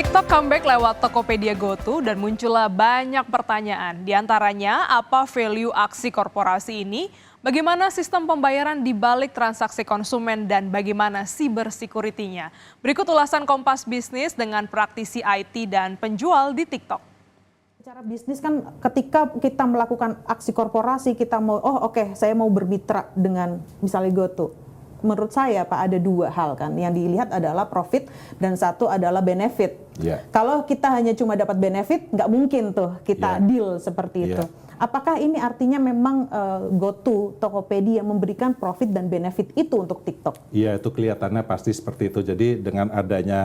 TikTok comeback lewat Tokopedia GoTo dan muncullah banyak pertanyaan. Di antaranya, apa value aksi korporasi ini? Bagaimana sistem pembayaran di balik transaksi konsumen dan bagaimana cybersecurity-nya? Berikut ulasan Kompas Bisnis dengan praktisi IT dan penjual di TikTok. Secara bisnis kan ketika kita melakukan aksi korporasi, kita mau, saya mau bermitra dengan misalnya GoTo. Menurut saya Pak ada dua hal kan, yang dilihat adalah profit dan satu adalah benefit. Kalau kita hanya cuma dapat benefit, nggak mungkin tuh kita deal seperti itu. Apakah ini artinya memang GoTo, Tokopedia memberikan profit dan benefit itu untuk TikTok? Iya, itu kelihatannya pasti seperti itu. Jadi dengan adanya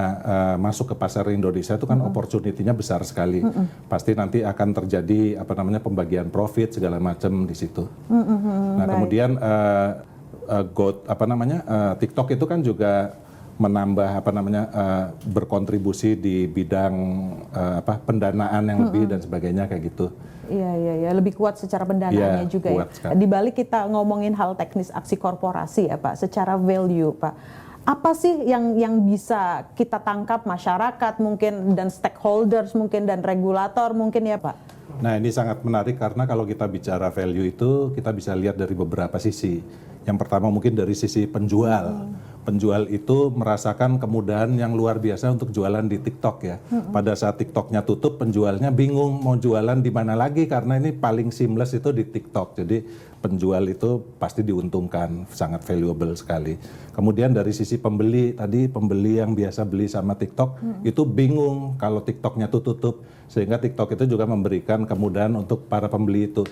masuk ke pasar Indonesia itu kan opportunity-nya besar sekali. Pasti nanti akan terjadi pembagian profit segala macam di situ. Nah, kemudian TikTok itu kan juga menambah berkontribusi di bidang pendanaan yang lebih dan sebagainya kayak gitu. Iya, lebih kuat secara pendanaannya juga ya. Di balik kita ngomongin hal teknis aksi korporasi ya Pak, secara value Pak. Apa sih yang bisa kita tangkap masyarakat mungkin dan stakeholders mungkin dan regulator mungkin ya Pak? Nah, ini sangat menarik karena kalau kita bicara value itu kita bisa lihat dari beberapa sisi. Yang pertama mungkin dari sisi penjual. Penjual itu merasakan kemudahan yang luar biasa untuk jualan di TikTok ya. Pada saat TikToknya tutup, penjualnya bingung mau jualan di mana lagi karena ini paling seamless itu di TikTok. Jadi penjual itu pasti diuntungkan, sangat valuable sekali. Kemudian dari sisi pembeli, tadi pembeli yang biasa beli sama TikTok itu bingung kalau TikToknya tutup. Sehingga TikTok itu juga memberikan kemudahan untuk para pembeli itu.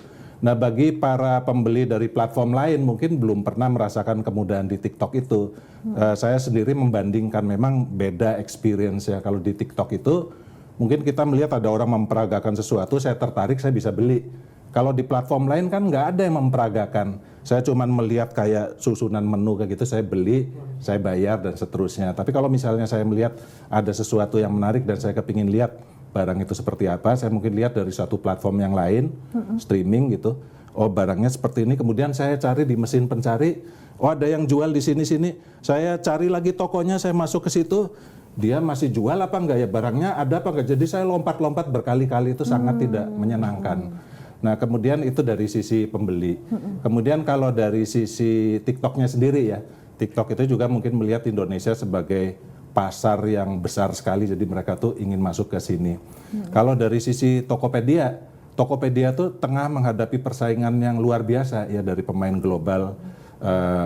Nah, bagi para pembeli dari platform lain mungkin belum pernah merasakan kemudahan di TikTok itu. Saya sendiri membandingkan memang beda experience ya. Kalau di TikTok itu mungkin kita melihat ada orang memperagakan sesuatu, saya tertarik, saya bisa beli. Kalau di platform lain kan nggak ada yang memperagakan. Saya cuma melihat kayak susunan menu kayak gitu, saya beli, saya bayar dan seterusnya. Tapi kalau misalnya saya melihat ada sesuatu yang menarik dan saya kepingin lihat barang itu seperti apa, saya mungkin lihat dari satu platform yang lain, streaming gitu. Oh, barangnya seperti ini, kemudian saya cari di mesin pencari, oh ada yang jual di sini-sini. Saya cari lagi tokonya, saya masuk ke situ, dia masih jual apa enggak ya, barangnya ada apa enggak. Jadi saya lompat-lompat berkali-kali, itu sangat tidak menyenangkan. Nah, kemudian itu dari sisi pembeli. Kemudian kalau dari sisi TikToknya sendiri ya, TikTok itu juga mungkin melihat Indonesia sebagai pasar yang besar sekali, jadi mereka tuh ingin masuk ke sini. Kalau dari sisi Tokopedia, Tokopedia tuh tengah menghadapi persaingan yang luar biasa ya dari pemain global,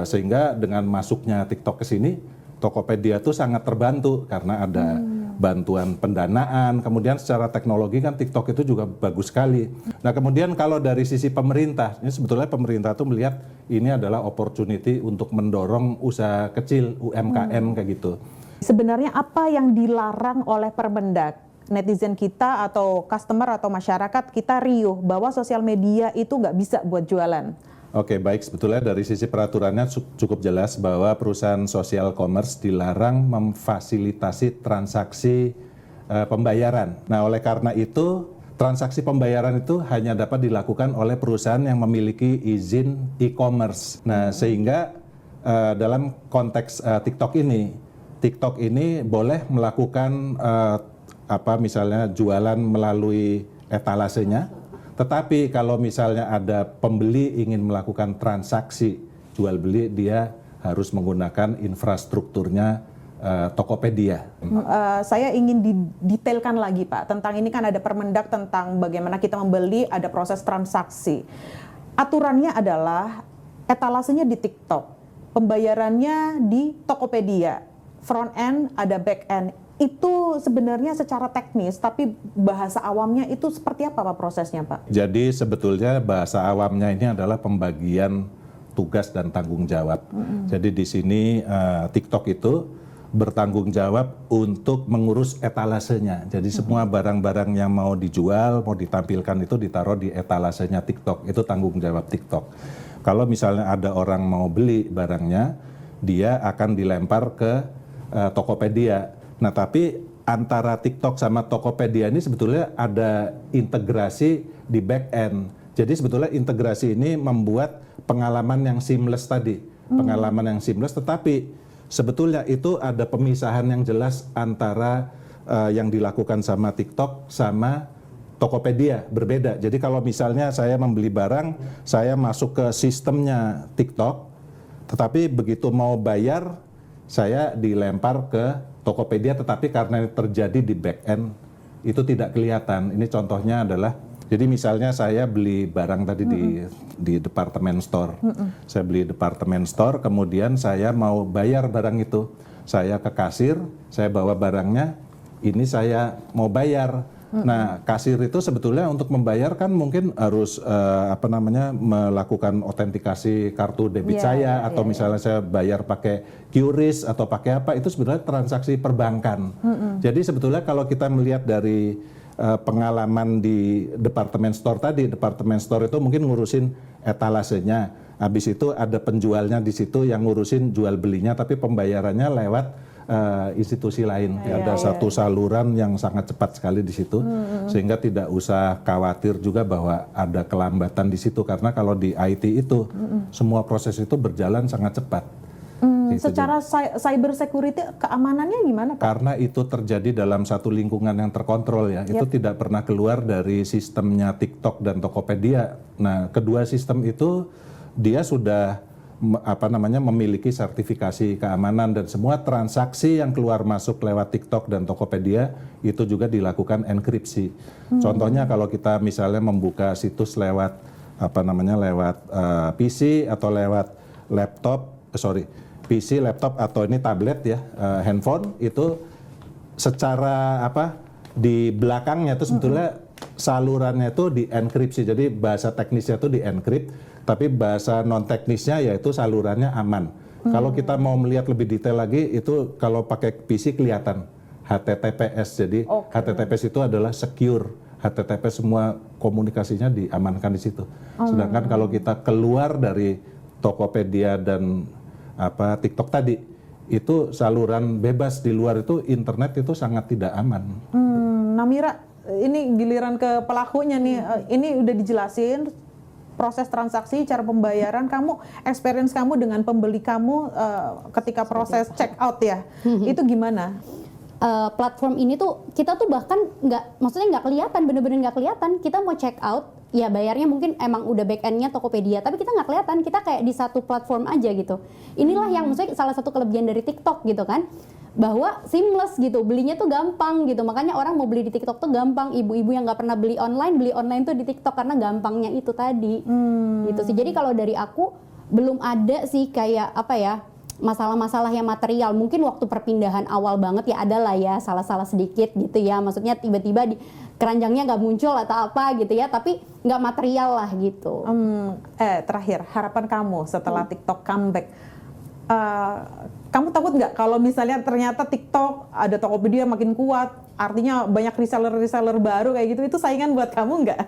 sehingga dengan masuknya TikTok ke sini, Tokopedia tuh sangat terbantu karena ada bantuan pendanaan, kemudian secara teknologi kan TikTok itu juga bagus sekali. Nah, kemudian kalau dari sisi pemerintah, ini sebetulnya pemerintah tuh melihat ini adalah opportunity untuk mendorong usaha kecil, UMKM kayak gitu. Sebenarnya apa yang dilarang oleh Permendak? Netizen kita atau customer atau masyarakat kita riuh bahwa sosial media itu nggak bisa buat jualan. Oke, baik. Sebetulnya dari sisi peraturannya cukup jelas bahwa perusahaan social commerce dilarang memfasilitasi transaksi pembayaran. Nah, oleh karena itu transaksi pembayaran itu hanya dapat dilakukan oleh perusahaan yang memiliki izin e-commerce. Nah, sehingga dalam konteks TikTok ini boleh melakukan misalnya jualan melalui etalasenya, tetapi kalau misalnya ada pembeli ingin melakukan transaksi jual beli, dia harus menggunakan infrastrukturnya Tokopedia. Saya ingin didetailkan lagi Pak, tentang ini kan ada Permendak tentang bagaimana kita membeli, ada proses transaksi. Aturannya adalah etalasenya di TikTok, pembayarannya di Tokopedia. Front end, ada back end. Itu sebenarnya secara teknis, tapi bahasa awamnya itu seperti apa Pak prosesnya Pak? Jadi sebetulnya bahasa awamnya ini adalah pembagian tugas dan tanggung jawab. Jadi di sini TikTok itu bertanggung jawab untuk mengurus etalasenya. Jadi semua barang-barang yang mau dijual, mau ditampilkan itu ditaruh di etalasenya TikTok. Itu tanggung jawab TikTok. Kalau misalnya ada orang mau beli barangnya, dia akan dilempar ke Tokopedia. Nah, tapi antara TikTok sama Tokopedia ini sebetulnya ada integrasi di back end. Jadi sebetulnya integrasi ini membuat pengalaman yang seamless tadi. Pengalaman yang seamless, tetapi sebetulnya itu ada pemisahan yang jelas antara yang dilakukan sama TikTok sama Tokopedia berbeda. Jadi kalau misalnya saya membeli barang, saya masuk ke sistemnya TikTok, tetapi begitu mau bayar, saya dilempar ke Tokopedia, tetapi karena terjadi di back end, itu tidak kelihatan. Ini contohnya adalah, jadi misalnya saya beli barang tadi di department store. Saya beli department store, kemudian saya mau bayar barang itu. Saya ke kasir, saya bawa barangnya, ini saya mau bayar. Nah, kasir itu sebetulnya untuk membayar kan mungkin harus melakukan autentikasi kartu debit saya, atau misalnya saya bayar pakai QRIS atau pakai apa, itu sebenarnya transaksi perbankan. Jadi sebetulnya kalau kita melihat dari pengalaman di department store tadi, department store itu mungkin ngurusin etalasenya, habis itu ada penjualnya di situ yang ngurusin jual belinya, tapi pembayarannya lewat institusi lain. Ada satu saluran yang sangat cepat sekali di situ, sehingga tidak usah khawatir juga bahwa ada kelambatan di situ, karena kalau di IT itu semua proses itu berjalan sangat cepat. Secara cyber security keamanannya gimana, Pak? Karena itu terjadi dalam satu lingkungan yang terkontrol ya, itu tidak pernah keluar dari sistemnya TikTok dan Tokopedia. Nah, kedua sistem itu dia sudah memiliki sertifikasi keamanan, dan semua transaksi yang keluar masuk lewat TikTok dan Tokopedia itu juga dilakukan enkripsi. Contohnya kalau kita misalnya membuka situs lewat lewat PC atau lewat laptop, PC, laptop atau ini tablet ya, handphone, itu secara di belakangnya itu sebetulnya salurannya itu dienkripsi. Jadi bahasa teknisnya itu dienkrip, tapi bahasa non teknisnya yaitu salurannya aman. Kalau kita mau melihat lebih detail lagi, itu kalau pakai PC kelihatan HTTPS. Jadi HTTPS itu adalah secure. HTTPS semua komunikasinya diamankan di situ. Sedangkan kalau kita keluar dari Tokopedia dan TikTok tadi, itu saluran bebas di luar itu, internet itu sangat tidak aman. Namira, ini giliran ke pelakunya nih. Ini udah dijelasin proses transaksi, cara pembayaran, kamu experience kamu dengan pembeli kamu ketika proses check out ya, itu gimana? Platform ini tuh kita tuh bahkan nggak kelihatan, bener-bener nggak kelihatan. Kita mau check out, ya bayarnya mungkin emang udah back end-nya Tokopedia, tapi kita nggak kelihatan, kita kayak di satu platform aja gitu. Inilah yang maksudnya salah satu kelebihan dari TikTok gitu kan, bahwa seamless gitu, belinya tuh gampang gitu. Makanya orang mau beli di TikTok tuh gampang. Ibu-ibu yang nggak pernah beli online tuh di TikTok karena gampangnya itu tadi. Gitu sih. Jadi kalau dari aku belum ada sih kayak masalah-masalah yang material. Mungkin waktu perpindahan awal banget ya adalah ya salah-salah sedikit gitu ya. Maksudnya tiba-tiba di keranjangnya nggak muncul atau apa gitu ya, tapi nggak material lah gitu. Terakhir, harapan kamu setelah TikTok comeback, kamu takut nggak kalau misalnya ternyata TikTok ada Tokopedia makin kuat, artinya banyak reseller baru kayak gitu, itu saingan buat kamu nggak?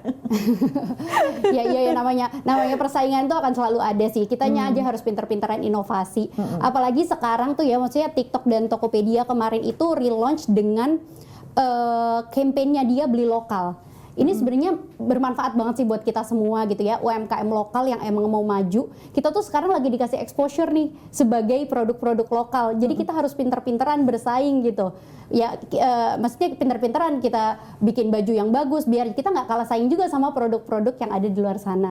ya namanya persaingan itu akan selalu ada sih. Kitanya aja harus pinter-pinteran inovasi. Apalagi sekarang tuh ya, maksudnya TikTok dan Tokopedia kemarin itu relaunch dengan campaign-nya dia beli lokal. Ini sebenarnya bermanfaat banget sih buat kita semua gitu ya, UMKM lokal yang emang mau maju. Kita tuh sekarang lagi dikasih exposure nih sebagai produk-produk lokal. Jadi kita harus pinter-pinteran bersaing gitu. Ya, maksudnya pinter-pinteran kita bikin baju yang bagus biar kita nggak kalah saing juga sama produk-produk yang ada di luar sana.